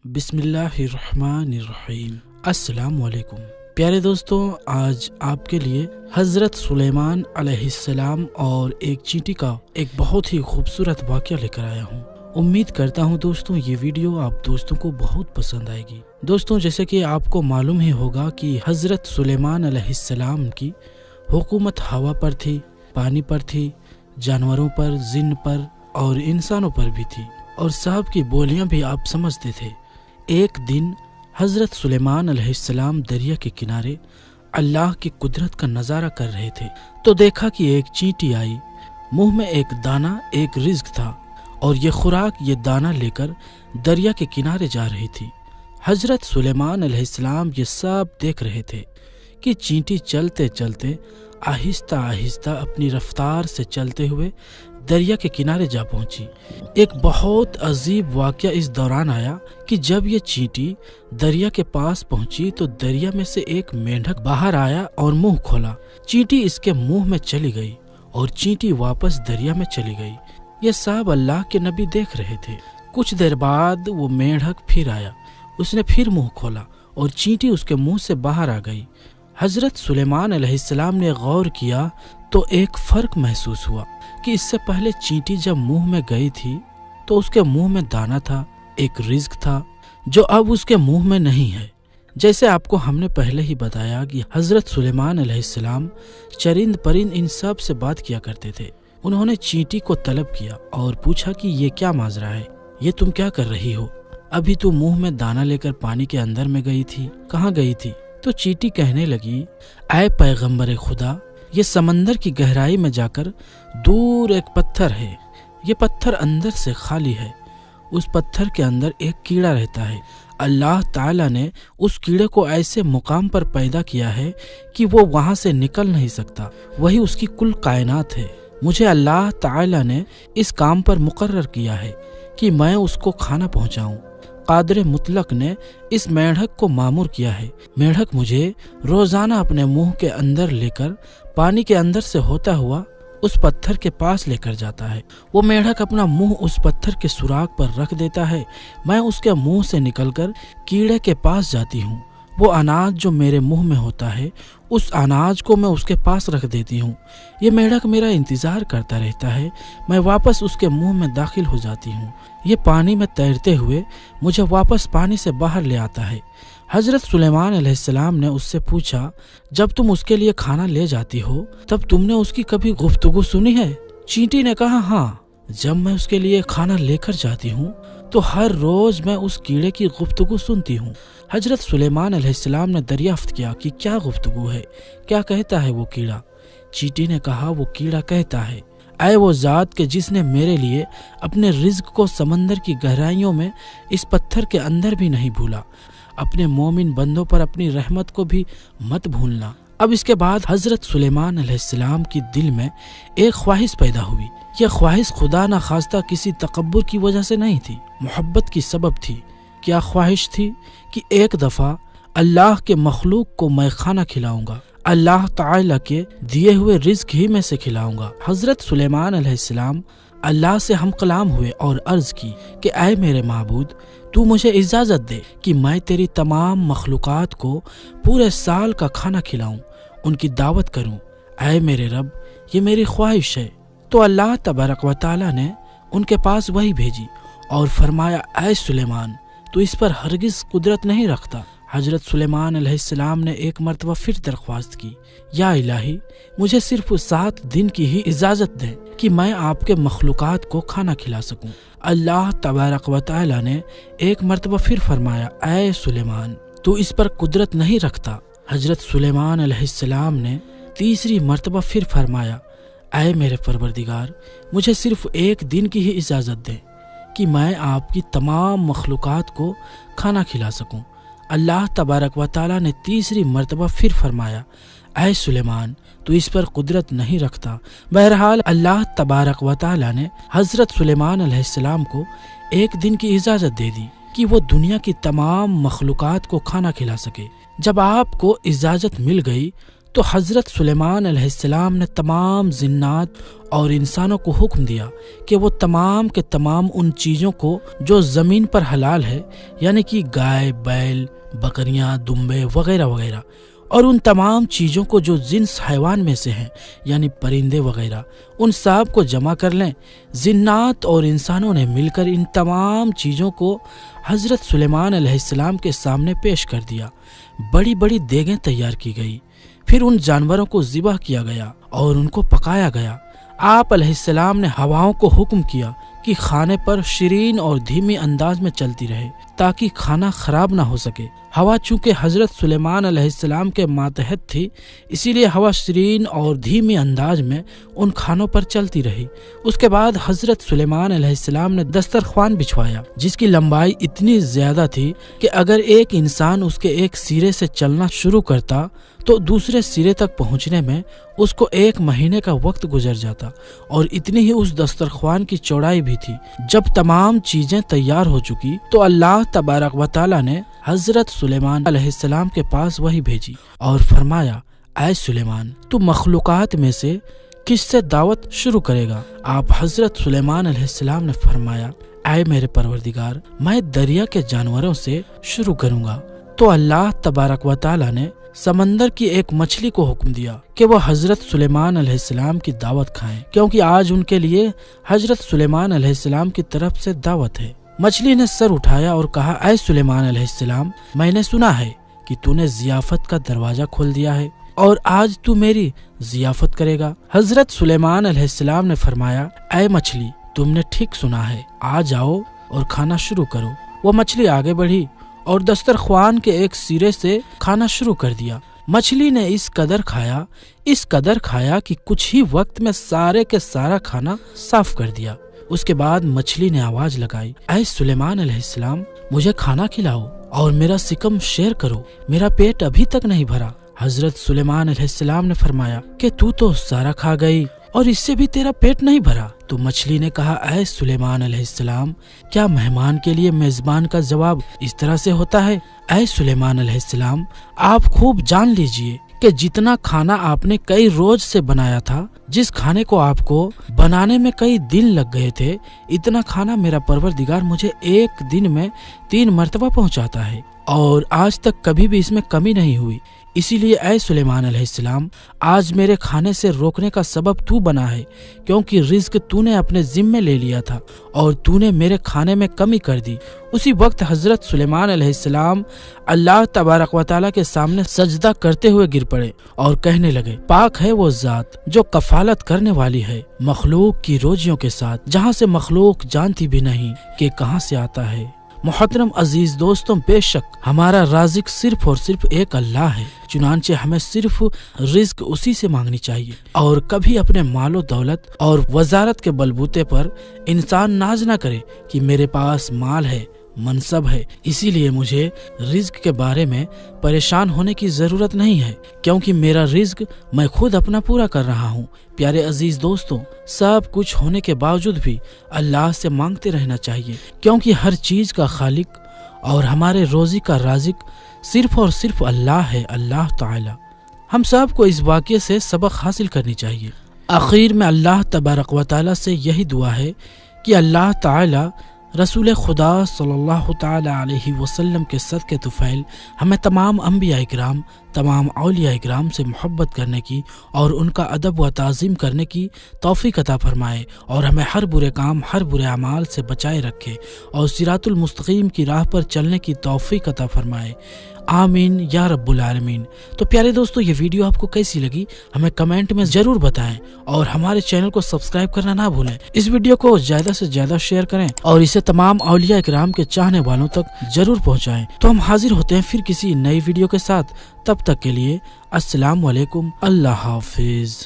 बिस्मिल्लाहिर्रहमानिर्रहीम। अस्सलाम वालेकुम प्यारे दोस्तों, आज आपके लिए हज़रत सुलेमान अलैहिस्सलाम और एक चींटी का एक बहुत ही खूबसूरत वाक़या लेकर आया हूँ। उम्मीद करता हूँ दोस्तों ये वीडियो आप दोस्तों को बहुत पसंद आएगी। दोस्तों, जैसे कि आपको मालूम ही होगा कि हज़रत सुलेमान अलैहिस्सलाम की हुकूमत हवा पर थी, पानी पर थी, जानवरों पर, जिन्न पर और इंसानों पर भी थी, और साहब की बोलियां भी आप समझते थे। एक दिन हज़रत सुलेमान अलैहिस्सलाम दरिया के किनारे अल्लाह की कुदरत का नज़ारा कर रहे थे तो देखा कि एक चींटी आई, मुंह में एक दाना, एक रिज़्क था, और ये खुराक, ये दाना लेकर दरिया के किनारे जा रही थी। हज़रत सुलेमान अलैहिस्सलाम ये सब देख रहे थे कि चींटी चलते चलते आहिस्ता आहिस्ता अपनी रफ्तार से चलते हुए दरिया के किनारे जा पहुंची। एक बहुत अजीब वाक़या इस दौरान आया कि जब ये चींटी दरिया के पास पहुंची तो दरिया में से एक मेंढक बाहर आया और मुंह खोला। चींटी इसके मुंह में चली गई और चींटी वापस दरिया में चली गई। ये सब अल्लाह के नबी देख रहे थे। कुछ देर बाद वो मेंढक फिर आया, उसने फिर मुंह खोला और चींटी उसके मुंह से बाहर आ गई। हज़रत सुलेमान अलैहिस्सलाम ने गौर किया तो एक फ़र्क महसूस हुआ कि इससे पहले चींटी जब मुंह में गई थी तो उसके मुंह में दाना था, एक रिज़्क था, जो अब उसके मुंह में नहीं है। जैसे आपको हमने पहले ही बताया कि हज़रत सुलेमान अलैहिस्सलाम चरिंद परिंद इन सब से बात किया करते थे। उन्होंने चींटी को तलब किया और पूछा कि ये क्या माजरा है, ये तुम क्या कर रही हो? अभी तो मुंह में दाना लेकर पानी के अंदर में गई थी, कहाँ गई थी? तो चींटी कहने लगी, ऐ पैगंबर खुदा, ये समंदर की गहराई में जाकर दूर एक पत्थर है, ये पत्थर अंदर से खाली है, उस पत्थर के अंदर एक कीड़ा रहता है। अल्लाह ताला ने उस कीड़े को ऐसे मुकाम पर पैदा किया है कि वो वहाँ से निकल नहीं सकता, वही उसकी कुल कायनात है। मुझे अल्लाह ताला ने इस काम पर मुकर्रर किया है कि मैं उसको खाना पहुँचाऊँ। कादिर मुतलक ने इस मेंढक को मामूर किया है। मेंढक मुझे रोजाना अपने मुंह के अंदर लेकर पानी के अंदर से होता हुआ उस पत्थर के पास लेकर जाता है। वो मेंढक अपना मुंह उस पत्थर के सुराख पर रख देता है। मैं उसके मुंह से निकलकर कीड़े के पास जाती हूँ। वो अनाज जो मेरे मुंह में होता है, उस अनाज को मैं उसके पास रख देती हूँ। ये मेंढक मेरा इंतजार करता रहता है। मैं वापस उसके मुंह में दाखिल हो जाती हूँ। ये पानी में तैरते हुए मुझे वापस पानी से बाहर ले आता है। हज़रत सुलेमान अलैहिस्सलाम ने उससे पूछा, जब तुम उसके लिए खाना ले जाती हो तब तुमने उसकी कभी गुफ्तगू सुनी है? चींटी ने कहा, हाँ, जब मैं उसके लिए खाना लेकर जाती हूँ तो हर रोज मैं उस कीड़े की गुफ्तगू सुनती हूँ। हज़रत सुलेमान अलैहिस्सलाम ने दरियाफ्त किया कि क्या गुफ्तगू है, क्या कहता है वो कीड़ा? चींटी ने कहा, वो कीड़ा कहता है, ऐ वो ज़ात के जिसने मेरे लिए अपने रिज़्क को समंदर की गहराइयों में इस पत्थर के अंदर भी नहीं भूला, अपने मोमिन बंदों पर अपनी रहमत को भी मत भूलना। अब इसके बाद हज़रत सुलेमान अलैहिस्सलाम की दिल में एक ख्वाहिश पैदा हुई। यह ख्वाहिश खुदा न खास्ता किसी तकब्बुर की वजह से नहीं थी, मोहब्बत की सबब थी। क्या ख्वाहिश थी? कि एक दफ़ा अल्लाह के मखलूक को मैं खाना खिलाऊंगा, अल्लाह ताला के दिए हुए रिज़्क ही में से खिलाऊंगा। हज़रत सुलेमान अलैहिस्सलाम अल्लाह से हम कलाम हुए और अर्ज़ की कि ऐ मेरे माबूद, तू मुझे इजाज़त दे कि मैं तेरी तमाम मखलूक़ात को पूरे साल का खाना खिलाऊं, उनकी दावत करूं। ऐ मेरे रब, ये मेरी ख्वाहिश है। तो अल्लाह तबारक व तआला ने उनके पास वही भेजी और फरमाया, ऐ सुलेमान, तू इस पर हरगिज़ कुदरत नहीं रखता। हज़रत सुलेमान अलैहिस्सलाम ने एक मरतबा फिर दरख्वास्त की, या इलाही, मुझे सिर्फ 7 दिन की ही इजाज़त दें कि मैं आपके मखलूक़ात को खाना खिला सकूं। अल्लाह तबारक व तआला ने एक मरतबा फिर फरमाया, ऐ सुलेमान, तू इस पर कुदरत नहीं रखता। हज़रत सुलेमान अलैहिस्सलाम ने तीसरी मरतबा फिर फरमाया, ऐ मेरे परवरदिगार, मुझे सिर्फ 1 दिन की ही इजाज़त दें कि मैं आपकी तमाम मखलूक़ात को खाना खिला सकूं। अल्लाह तबारक व तआला ने तीसरी मरतबा फिर फरमाया, ऐ सुलेमान, तू इस पर कुदरत नहीं रखता। बहरहाल अल्लाह तबारक व तआला ने हज़रत सुलेमान अलैहिस्सलाम को 1 दिन की इजाज़त दे दी कि वो दुनिया की तमाम मखलूक़ात को खाना खिला सके। जब आपको इजाज़त मिल गई تو حضرت سلیمان علیہ السلام نے تمام جنات اور انسانوں کو حکم دیا کہ وہ تمام کے تمام ان چیزوں کو جو زمین پر حلال ہے، یعنی کہ گائے، بیل، بکریاں، دمبے وغیرہ وغیرہ، اور ان تمام چیزوں کو جو جنس حیوان میں سے ہیں، یعنی پرندے وغیرہ، ان سب کو جمع کر لیں۔ جنات اور انسانوں نے مل کر ان تمام چیزوں کو حضرت سلیمان علیہ السلام کے سامنے پیش کر دیا۔ بڑی بڑی دیگیں تیار کی گئی، پھر ان جانوروں کو ذبح کیا گیا اور ان کو پکایا گیا۔ آپ علیہ السلام نے ہواؤں کو حکم کیا کہ کھانے پر شیرین اور دھیمی انداز میں چلتی رہے تاکہ کھانا خراب نہ ہو سکے۔ ہوا چونکہ حضرت سلیمان علیہ السلام کے ماتحت تھی، اسی لیے ہوا شیرین اور دھیمی انداز میں ان کھانوں پر چلتی رہی۔ اس کے بعد حضرت سلیمان علیہ السلام نے دسترخوان بچھوایا جس کی لمبائی اتنی زیادہ تھی کہ اگر ایک انسان اس کے ایک سرے سے چلنا شروع کرتا تو دوسرے سرے تک پہنچنے میں اس کو 1 مہینے کا وقت گزر جاتا، اور اتنی ہی اس دسترخوان کی چوڑائی بھی تھی۔ جب تمام چیزیں تیار ہو چکی تو اللہ تبارک و تعالی نے حضرت سلیمان علیہ السلام کے پاس وحی بھیجی اور فرمایا، اے سلیمان، تو مخلوقات میں سے کس سے دعوت شروع کرے گا؟ آپ حضرت سلیمان علیہ السلام نے فرمایا، اے میرے پروردگار، میں دریا کے جانوروں سے شروع کروں گا۔ تو اللہ تبارک و تعالی نے سمندر کی ایک مچھلی کو حکم دیا کہ وہ حضرت سلیمان علیہ السلام کی دعوت کھائیں، کیونکہ آج ان کے لیے حضرت سلیمان علیہ السلام کی طرف سے دعوت ہے۔ مچھلی نے سر اٹھایا اور کہا، اے سلیمان علیہ السلام، میں نے سنا ہے کہ تو نے ضیافت کا دروازہ کھول دیا ہے اور آج تو میری ضیافت کرے گا۔ حضرت سلیمان علیہ السلام نے فرمایا، اے مچھلی، تم نے ٹھیک سنا ہے، آ جاؤ اور کھانا شروع کرو۔ وہ مچھلی آگے بڑھی اور دسترخوان کے ایک سرے سے کھانا شروع کر دیا۔ مچھلی نے اس قدر کھایا کہ کچھ ہی وقت میں سارے کے سارا کھانا صاف کر دیا۔ اس کے بعد مچھلی نے آواز لگائی، اے سلیمان علیہ السلام، مجھے کھانا کھلاؤ اور میرا شکم شیر کرو، میرا پیٹ ابھی تک نہیں بھرا۔ حضرت سلیمان علیہ السلام نے فرمایا کہ تو سارا کھا گئی اور اس سے بھی تیرا پیٹ نہیں بھرا۔ تو مچھلی نے کہا، اے سلیمان علیہ السلام، کیا مہمان کے لیے میزبان کا جواب اس طرح سے ہوتا ہے؟ اے سلیمان علیہ السلام، آپ خوب جان لیجئے کہ جتنا کھانا آپ نے کئی روز سے بنایا تھا، جس کھانے کو آپ کو بنانے میں کئی دن لگ گئے تھے، اتنا کھانا میرا پروردگار مجھے ایک دن میں 3 مرتبہ پہنچاتا ہے، اور آج تک کبھی بھی اس میں کمی نہیں ہوئی۔ اسی لیے اے سلیمان علیہ السلام، آج میرے کھانے سے روکنے کا سبب تو بنا ہے، کیونکہ رزق تو نے اپنے ذمے لے لیا تھا اور تو نے میرے کھانے میں کمی کر دی۔ اسی وقت حضرت سلیمان علیہ السلام اللہ تبارک و تعالیٰ کے سامنے سجدہ کرتے ہوئے گر پڑے اور کہنے لگے، پاک ہے وہ ذات جو کفالت کرنے والی ہے مخلوق کی روزیوں کے ساتھ، جہاں سے مخلوق جانتی بھی نہیں کہ کہاں سے آتا ہے۔ محترم عزیز دوستوں، بے شک ہمارا رازق صرف اور صرف ایک اللہ ہے، چنانچہ ہمیں صرف رزق اسی سے مانگنی چاہیے، اور کبھی اپنے مال و دولت اور وزارت کے بلبوتے پر انسان ناز نہ کرے کہ میرے پاس مال ہے، منصب ہے، اسی لیے مجھے رزق کے بارے میں پریشان ہونے کی ضرورت نہیں ہے، کیونکہ میرا رزق میں خود اپنا پورا کر رہا ہوں۔ پیارے عزیز دوستوں، سب کچھ ہونے کے باوجود بھی اللہ سے مانگتے رہنا چاہیے، کیونکہ ہر چیز کا خالق اور ہمارے روزی کا رازق صرف اور صرف اللہ ہے، اللہ تعالی۔ ہم سب کو اس واقعے سے سبق حاصل کرنی چاہیے۔ آخر میں اللہ تبارک و تعالی سے یہی دعا ہے کہ اللہ تعالی رسول خدا صلی اللہ تعالی علیہ وسلم کے صدقے طفیل ہمیں تمام انبیاء اکرام، تمام اولیاء اکرام سے محبت کرنے کی اور ان کا ادب و تعظیم کرنے کی توفیق عطا فرمائے، اور ہمیں ہر برے کام، ہر برے اعمال سے بچائے رکھے، اور صراط المستقیم کی راہ پر چلنے کی توفیق عطا فرمائے، آمین یا رب العالمین۔ تو پیارے دوستو، یہ ویڈیو آپ کو کیسی لگی ہمیں کمنٹ میں ضرور بتائیں، اور ہمارے چینل کو سبسکرائب کرنا نہ بھولیں۔ اس ویڈیو کو زیادہ سے زیادہ شیئر کریں اور اسے تمام اولیاء اکرام کے چاہنے والوں تک ضرور پہنچائیں۔ تو ہم حاضر ہوتے ہیں پھر کسی نئی ویڈیو کے ساتھ، تب تک کے لیے السلام علیکم، اللہ حافظ۔